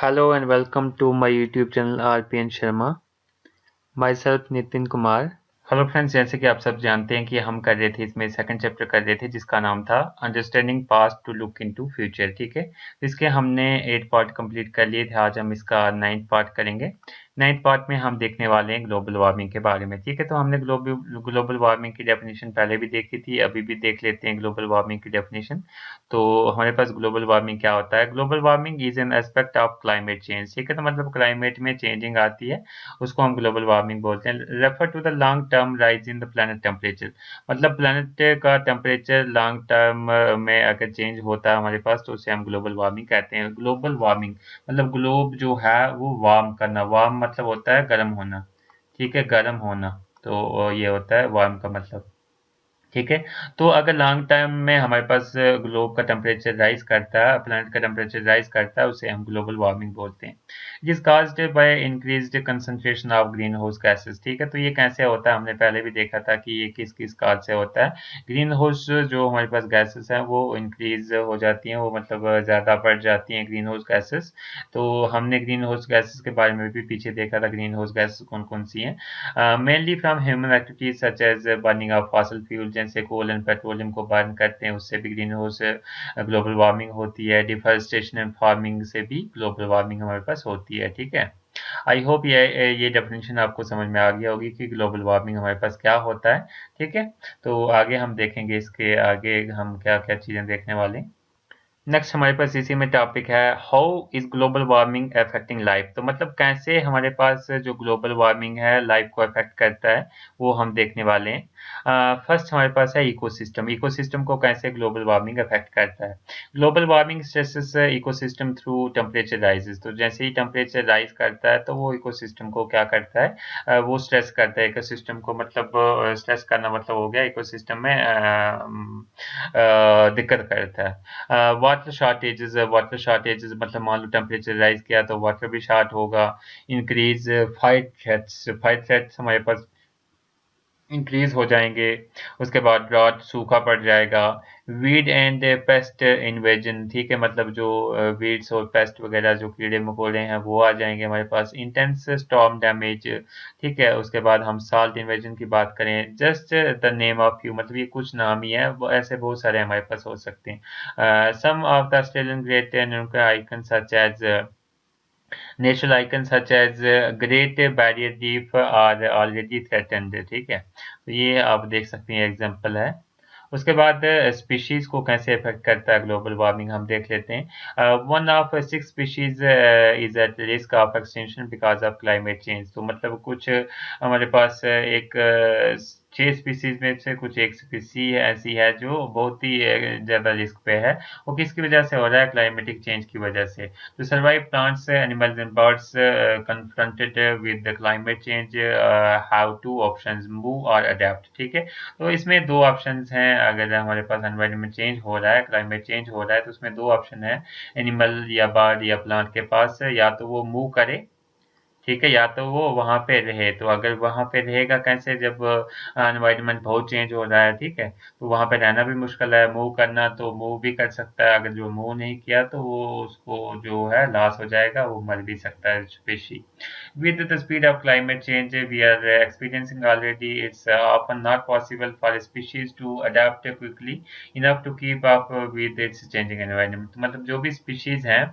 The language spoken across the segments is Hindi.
Hello and welcome to my YouTube channel RPN Sharma. Myself Nitin Kumar. Hello friends, जैसे कि आप सब जानते हैं कि हम कर रहे थे इसमें सेकंड चैप्टर कर रहे थे जिसका नाम था understanding past to look into future. ठीक है, इसके हमने 8 पार्ट कंप्लीट कर लिए थे। आज हम इसका 9th पार्ट करेंगे। 9th पार्ट में हम देखने वाले हैं ग्लोबल वार्मिंग के बारे में। ठीक है, तो हमने ग्लोबल वार्मिंग की डेफिनेशन पहले भी देखी थी, अभी भी देख लेते हैं ग्लोबल वार्मिंग की डेफिनेशन। तो हमारे पास ग्लोबल वार्मिंग क्या होता है? Global warming is an aspect of climate change. ठीक है, तो मतलब क्लाइमेट में चेंजिंग आती है, उसको हम ग्लोबल वार्मिंग बोलते हैं। Refer to the long term rise in the planet temperature, मतलब प्लैनेट का टेम्परेचर लॉन्ग टर्म में अगर चेंज होता है हमारे पास तो उसे हम ग्लोबल वार्मिंग कहते हैं। ग्लोबल वार्मिंग मतलब ग्लोब जो है वो वार्म करना, वार्म मतलब होता है गर्म होना। ठीक है, गर्म होना, तो ये होता है वार्म का मतलब। ठीक है, तो अगर लॉन्ग टर्म में हमारे पास ग्लोब का टेम्परेचर राइज करता है, प्लैनेट का टेम्परेचर राइज करता है, उसे हम ग्लोबल वार्मिंग बोलते हैं। जिस caused by increased concentration of green house gases. ठीक है, तो ये कैसे होता है हमने पहले भी देखा था कि ये किस किस काज से होता है। ग्रीन हाउस जो हमारे पास गैसेस हैं वो इंक्रीज हो जाती हैं, वो मतलब ज़्यादा बढ़ जाती हैं ग्रीन हाउस गैसेस। तो हमने ग्रीन हाउस गैसेस के बारे में भी पीछे देखा था, ग्रीन हाउस गैसेस कौन कौन सी हैं। Mainly from human activities such as burning of fossil fuel, जैसे कोल एंड पेट्रोलियम को बर्न करते हैं, उससे भी ग्रीन हाउस ग्लोबल वार्मिंग होती है। डिफॉरेस्टेशन एंड फार्मिंग से भी ग्लोबल वार्मिंग हमारे पास होती है। ठीक है, आई होप ये डेफिनेशन आपको समझ में आ गया होगी कि ग्लोबल वार्मिंग हमारे पास क्या होता है। ठीक है, तो आगे हम देखेंगे, इसके आगे हम क्या क्या चीज़ें देखने वाले हैं। नेक्स्ट हमारे पास इसी में टॉपिक है how is global warming affecting life. तो मतलब कैसे हमारे पास जो ग्लोबल वार्मिंग है लाइफ को अफेक्ट करता है, वो हम देखने वाले हैं। फर्स्ट हमारे पास है इकोसिस्टम। इकोसिस्टम को कैसे ग्लोबल वार्मिंग अफेक्ट करता है? Global warming stresses ecosystem through temperature rises. तो जैसे ही टेम्परेचर राइज करता है तो वो इकोसिस्टम को क्या करता है, वो स्ट्रेस करता है इकोसिस्टम को। मतलब स्ट्रेस करना मतलब हो गया इकोसिस्टम में दिक्कत करता है। वाटर शॉर्टेजेस मतलब मान लो टेम्परेचर राइज किया तो वाटर भी शॉर्ट होगा। इंक्रीज फाइट थ्रेट्स हमारे पास इंक्रीज हो जाएंगे। उसके बाद ड्रॉट, सूखा पड़ जाएगा। Weed and paste invasion. ठीक है, मतलब जो वीड्स और पेस्ट वगैरह जो कीड़े मकोड़े हैं वो आ जाएंगे हमारे पास। Intense storm damage. ठीक है, उसके बाद हम साल्ट इन्वेजन की बात करें, just the name of few, मतलब ये कुछ नाम ही है, ऐसे बहुत सारे हमारे पास हो सकते हैं। Some of the Australian great icon such as natural icon such as Great Barrier Reef are already threatened. ठीक है, तो ये आप देख सकते हैं एग्जांपल है। उसके बाद स्पीशीज को कैसे इफेक्ट करता है ग्लोबल वार्मिंग हम देख लेते हैं। One of 6 species is at risk of extinction because of climate change. तो मतलब कुछ हमारे पास एक 6 स्पीशीज में से कुछ एक स्पीशी ऐसी है जो बहुत ही ज़्यादा रिस्क पे है। वो किसकी वजह से हो रहा है? क्लाइमेटिक चेंज की वजह से। To survive, plants, animals, and birds confronted with the climate change have two options: move or adapt। ठीक है, तो इसमें दो ऑप्शंस हैं। अगर हमारे पास एनवायरनमेंट चेंज हो रहा है, क्लाइमेट चेंज हो रहा है, तो उसमें दो ऑप्शन है एनिमल या बर्ड या प्लांट के पास। या तो वो मूव करे, ठीक है, या तो वो वहाँ पे रहे। तो अगर वहाँ पे रहेगा कैसे जब एनवायरनमेंट बहुत चेंज हो रहा है? ठीक है, तो वहाँ पे रहना भी मुश्किल है। मूव करना तो मूव भी कर सकता है, अगर जो मूव नहीं किया तो वो उसको जो है लॉस हो जाएगा, वो मर भी सकता है species. With the speed of climate change we are experiencing already, it's often not possible for a species to adapt quickly enough to keep up with its changing environment। मतलब जो भी स्पीशीज हैं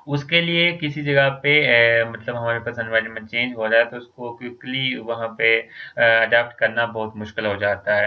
उसके लिए किसी जगह पे मतलब हमारे पास एनवायरनमेंट चेंज हो रहा है तो उसको क्विकली वहाँ पे अडाप्ट करना बहुत मुश्किल हो जाता है।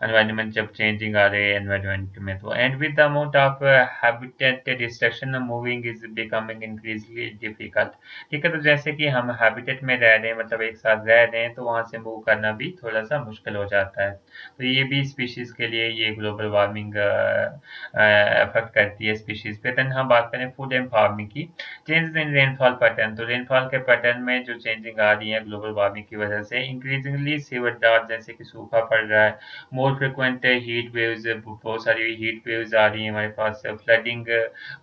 एनवायरनमेंट जब चेंजिंग आ रही है एनवायरनमेंट में, तो and with the amount of habitat destruction moving is becoming increasingly difficult. ठीक है, तो जैसे कि हम हैबिटेट में रह रहे हैं, मतलब एक साथ रह रहे हैं, तो वहाँ से मूव करना भी थोड़ा सा मुश्किल हो जाता है। तो ये भी स्पीशीज के लिए ये ग्लोबल वार्मिंग अफेक्ट करती है स्पीशीज पे। देन हम बात करें फूड एंड फार्मिंग की। Changes in rainfall pattern. तो रेनफॉल के पैटर्न में जो चेंजिंग आ रही है ग्लोबल वार्मिंग की वजह से, इंक्रीजिंगली सीवर ड्राउट, जैसे कि सूखा पड़ रहा है। मोर फ्रिक्वेंट हीट वेव्स, बहुत सारी हीट वेव्स आ रही है हमारे पास। फ्लडिंग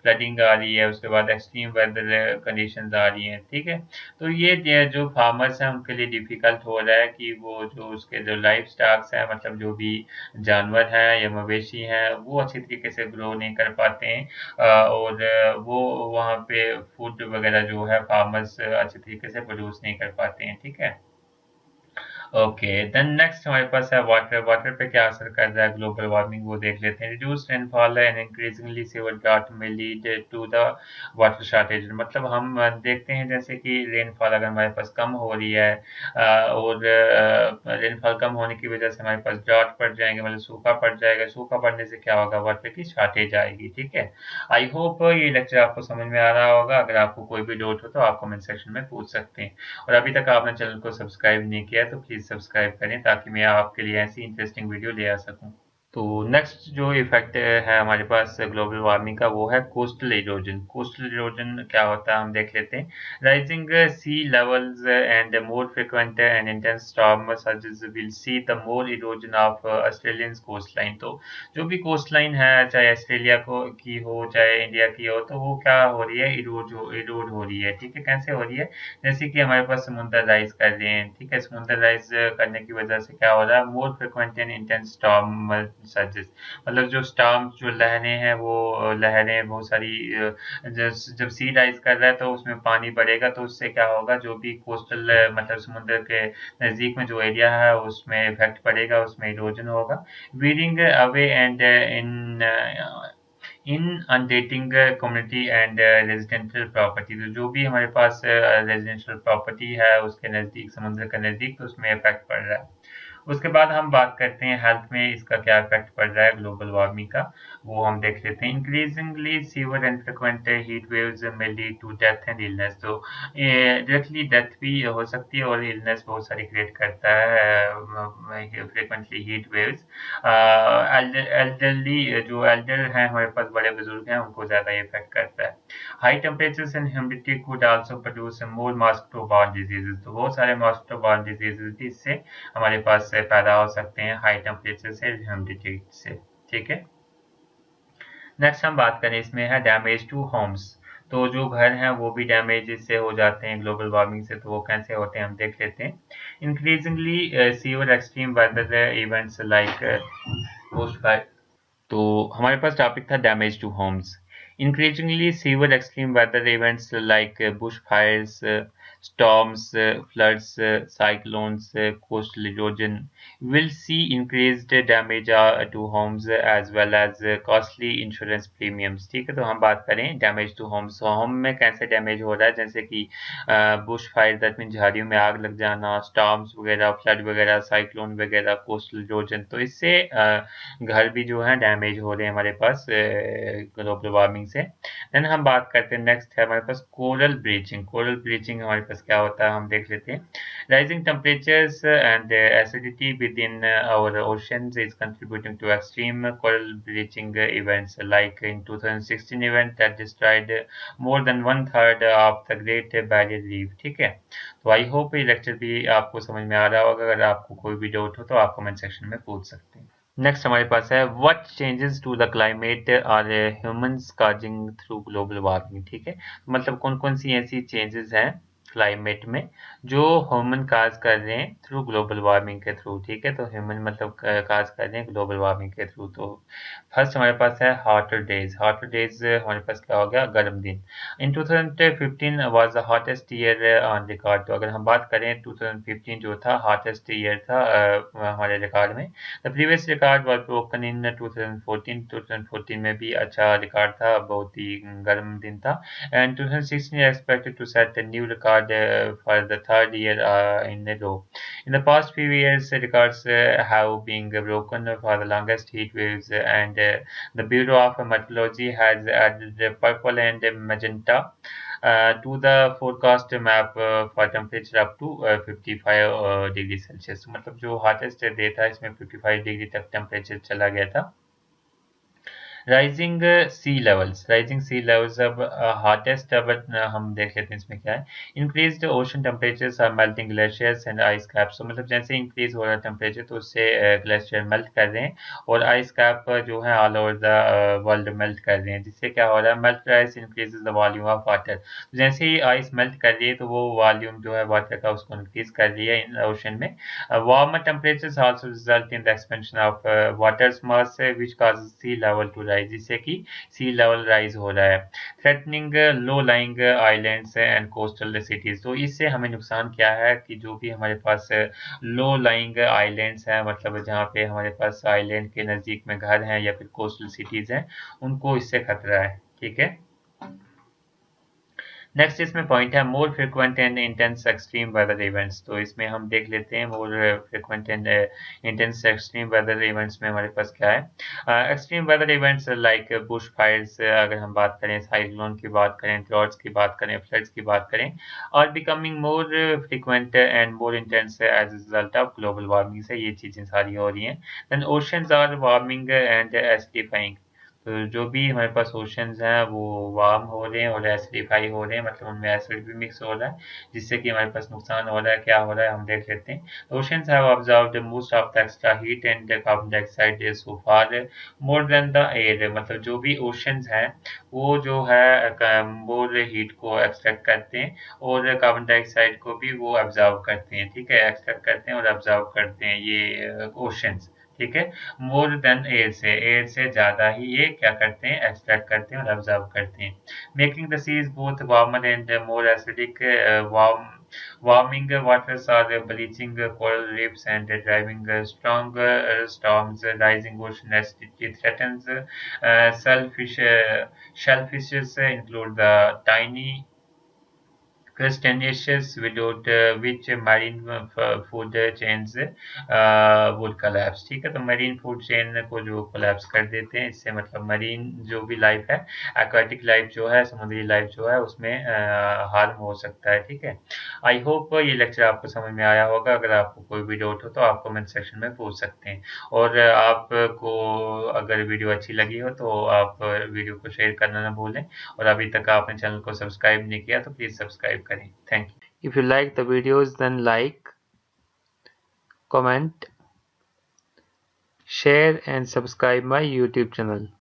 फ्लडिंग आ रही है। उसके बाद एक्सट्रीम वेदर कंडीशंस आ रही हैं। ठीक है, तो ये जो फार्मर्स हैं उनके लिए डिफिकल्ट हो रहा है कि वो जो उसके जो लाइफ स्टॉक्स हैं, मतलब जो भी जानवर हैं या मवेशी हैं, वो अच्छी तरीके से ग्रो नहीं कर पाते हैं। और वो वहाँ पे फूड वगैरह जो है फार्मर्स अच्छे तरीके से प्रोड्यूस नहीं कर पाते हैं, ठीक है। ओके, देन नेक्स्ट हमारे पास है वाटर। वाटर पे क्या असर कर रहा है ग्लोबल वार्मिंग, वो देख लेते हैं। Reduce rainfall and increasingly severe drought में lead to the water shortage. मतलब हम देखते हैं जैसे कि रेनफॉल अगर हमारे पास कम हो रही है और रेनफॉल कम होने की वजह से हमारे पास ड्राउट पड़ जाएंगे, मतलब सूखा पड़ जाएगा। सूखा पड़ने से क्या होगा, वाटर की शॉर्टेज आएगी, ठीक है। आई होप ये लेक्चर आपको समझ में आ रहा होगा। अगर आपको कोई भी डाउट हो तो आप कमेंट सेक्शन में पूछ सकते हैं। और अभी तक आपने चैनल को सब्सक्राइब नहीं किया तो प्लीज़ सब्सक्राइब करें ताकि मैं आपके लिए ऐसी इंटरेस्टिंग वीडियो ले आ सकूं। तो नेक्स्ट जो इफेक्ट है हमारे पास ग्लोबल वार्मिंग का, वो है कोस्टल इरोजन। कोस्टल इरोजन क्या होता है हम देख लेते हैं। Rising sea levels and more frequent and intense storm surges will see the more erosion of Australian coast line. तो जो भी कोस्ट लाइन है, चाहे ऑस्ट्रेलिया को की हो चाहे इंडिया की हो, तो वो क्या हो रही है, इरोड हो रही है, ठीक है। कैसे हो रही है, जैसे कि हमारे पास समुद्र राइज कर रहे हैं, ठीक है। समुद्र राइज करने की वजह से क्या हो रहा है, more frequent and intense storm surges. मतलब जो स्टॉर्म जो लहरें हैं वो लहरें बहुत सारी जब सी राइज कर रहा है तो उसमें पानी बढ़ेगा, तो उससे क्या होगा, जो भी कोस्टल मतलब समुद्र के नजदीक में जो एरिया है उसमें इफेक्ट पड़ेगा, उसमें इरोजन होगा। Wearing away and in inundating community and residential property. तो जो भी हमारे पास रेजिडेंशियल प्रॉपर्टी है उसके नज़दीक, समुद्र के नज़दीक, तो उसमें इफेक्ट पड़ रहा है। उसके बाद हम बात करते हैं हेल्थ में इसका क्या इफेक्ट पड़ रहा है ग्लोबल वार्मिंग का, वो हम देख लेते हैं। Increasingly severe and frequent heat waves में lead to death and illness. तो डायरेक्टली डेथ भी हो सकती है और इलनेस बहुत सारी क्रिएट करता है फ्रिक्वेंटली हीट वेव्स। एल्डरली जो एल्डर हैं हमारे पास, बड़े बुजुर्ग हैं, उनको ज़्यादा इफेक्ट करता है। High temperatures and humidity could also produce more mosquito borne diseases. तो बहुत सारे मॉस्किटो बॉर्न डिजीजेस भी इससे हमारे पास से पैदा हो सकते हैं, हाई टेम्परेचर से, ह्यूमिडिटी से, ठीक है। नेक्स्ट हम बात करें, इसमें है डैमेज टू होम्स। तो जो घर हैं वो भी डैमेज इससे हो जाते हैं ग्लोबल वार्मिंग से। तो वो कैसे होते हैं हम देख लेते हैं। Increasingly severe extreme weather events like post fire. तो हमारे पास टॉपिक था damage to homes. Increasingly severe extreme weather events like bush fires, storms, floods, cyclones, coastal erosion will see increased damage to homes as well as costly insurance premiums, ठीक है। तो हम बात करें डैमेज टू होम्स। होम में कैसे डैमेज हो रहा है, जैसे कि बुश फायर, दैट मीन झाड़ियों में आग लग जाना, स्टॉर्म्स वगैरह, फ्लड वगैरह, साइक्लोन वगैरह, कोस्टल इरोजन। तो इससे घर भी जो है डैमेज हो रहे हैं हमारे पास ग्लोबल वार्मिंग से। देन हम बात करते हैं, नेक्स्ट है हमारे पास कोरल ब्लीचिंग। कोरल ब्लीचिंग हमारे पास क्या होता है हम देख लेते हैं। Rising temperatures and acidity within our oceans is contributing to extreme coral bleaching events like in 2016 event that destroyed more than one third of the Great Barrier Reef, ठीक है। तो आई होप ये लेक्चर भी आपको समझ में आ रहा होगा। अगर आपको कोई भी डाउट हो तो आप कमेंट सेक्शन में पूछ सकते हैं। नेक्स्ट हमारे पास है what changes to the climate are humans causing through global warming, ठीक है। मतलब कौन कौन सी ऐसी चेंजेस हैं क्लाइमेट में जो ह्यूमन काज कर रहे हैं थ्रू ग्लोबल वार्मिंग के थ्रू, ठीक है। तो ह्यूमन मतलब काज कर रहे हैं ग्लोबल वार्मिंग के थ्रू। तो फर्स्ट हमारे पास है हॉटर डेज। हॉटर डेज हमारे पास क्या हो गया, गर्म दिन। इन 2015 was the hottest year on record. तो अगर हम बात करें 2015 जो था हॉटेस्ट ईयर था हमारे रिकॉर्ड में। The previous record was broken इन 2014। 2014 में भी अच्छा रिकॉर्ड था, बहुत ही गर्म दिन था। And 2016 is expected to set a new record for the third year in a row. In the past few years, records have been broken for the longest heat waves, and the Bureau of Meteorology has added purple and magenta to the forecast map for temperature up to 55 degree Celsius. मतलब जो हॉटेस्ट डे था इसमें 55 डिग्री तक टेम्परेचर चला गया था। Rising sea levels. Rising sea levels अब हॉटेस्ट, अब हम देख लेते हैं इसमें क्या है। Increased ocean temperatures are melting glaciers and ice caps. तो मतलब जैसे इंक्रीज हो रहा है टेम्परेचर तो उससे ग्लेशियर मेल्ट कर रहे हैं और आइस कैप जो है all over the world melt कर रहे हैं, जिससे क्या हो रहा है, melt ice increases the volume of water. तो जैसे ही आइस मेल्ट कर रही है तो वो वॉल्यूम जो है वाटर का उसको इंक्रीज कर रही है इन ओशन में। Warmer temperatures also result in the expansion of waters mass which causes sea level to rise rise, जिससे कि सी लेवल राइज हो रहा है। Threatening low lying islands and coastal cities, तो इससे हमें नुकसान क्या है कि जो भी हमारे पास लो लाइंग आइलैंड्स हैं, मतलब जहाँ पे हमारे पास आइलैंड के नज़दीक में घर हैं या फिर कोस्टल सिटीज हैं, उनको इससे खतरा है। ठीक है। नेक्स्ट इसमें पॉइंट है more frequent and intense extreme weather events, तो इसमें हम देख लेते हैं more frequent and intense extreme weather events में हमारे पास क्या है। Extreme weather events like bush fires, अगर हम बात करें, साइक्लोन की बात करें, ड्रॉट्स की बात करें, फ्लड्स की बात करें, और becoming more frequent and more intense as a result of global warming से ये चीज़ें सारी हो रही हैं। Then oceans are warming and acidifying, तो जो भी हमारे पास ओशंस हैं वो वार्म हो रहे हैं और एसिडिफाई हो रहे हैं, मतलब उनमें एसिड भी मिक्स हो रहा है, जिससे कि हमारे पास नुकसान हो रहा है। क्या हो रहा है हम देख लेते हैं। Oceans have observed most of the extra heat and carbon dioxide so far more than the air, मतलब जो भी ओशंस हैं वो जो है मोर हीट को एक्सट्रैक्ट करते हैं और कार्बन डाइऑक्साइड को भी वो ऑब्जर्व करते हैं। ठीक है, एक्सट्रैक्ट करते हैं और ऑब्जर्व करते हैं ये ओशंस। ठीक है, मोर देन एयर से ज़्यादा ही ये क्या करते हैं, एक्सट्रैक्ट करते हैं और ऑब्जर्व करते हैं। Making the seas both warmer and more acidic, warming waters are bleaching coral reefs and driving strong storms. Rising ocean acidity threatens shellfishes include the tiny crustaceans, without which marine food chains would collapse। ठीक है, तो मरीन फूड चेन को जो कोलैप्स कर देते हैं, इससे मतलब मरीन जो भी लाइफ है, एक्वाटिक लाइफ जो है, समुद्री लाइफ जो है, उसमें हार्म हो सकता है। ठीक है, आई होप ये लेक्चर आपको समझ में आया होगा। अगर आपको कोई भी डाउट हो तो आप कमेंट सेक्शन में पूछ सकते हैं, और आपको अगर वीडियो अच्छी लगी हो तो आप वीडियो को शेयर करना ना भूलें, और अभी तक आपने चैनल को सब्सक्राइब नहीं किया तो प्लीज़ सब्सक्राइब करें। Thank you. If you like the videos then like, comment, share and subscribe my YouTube channel.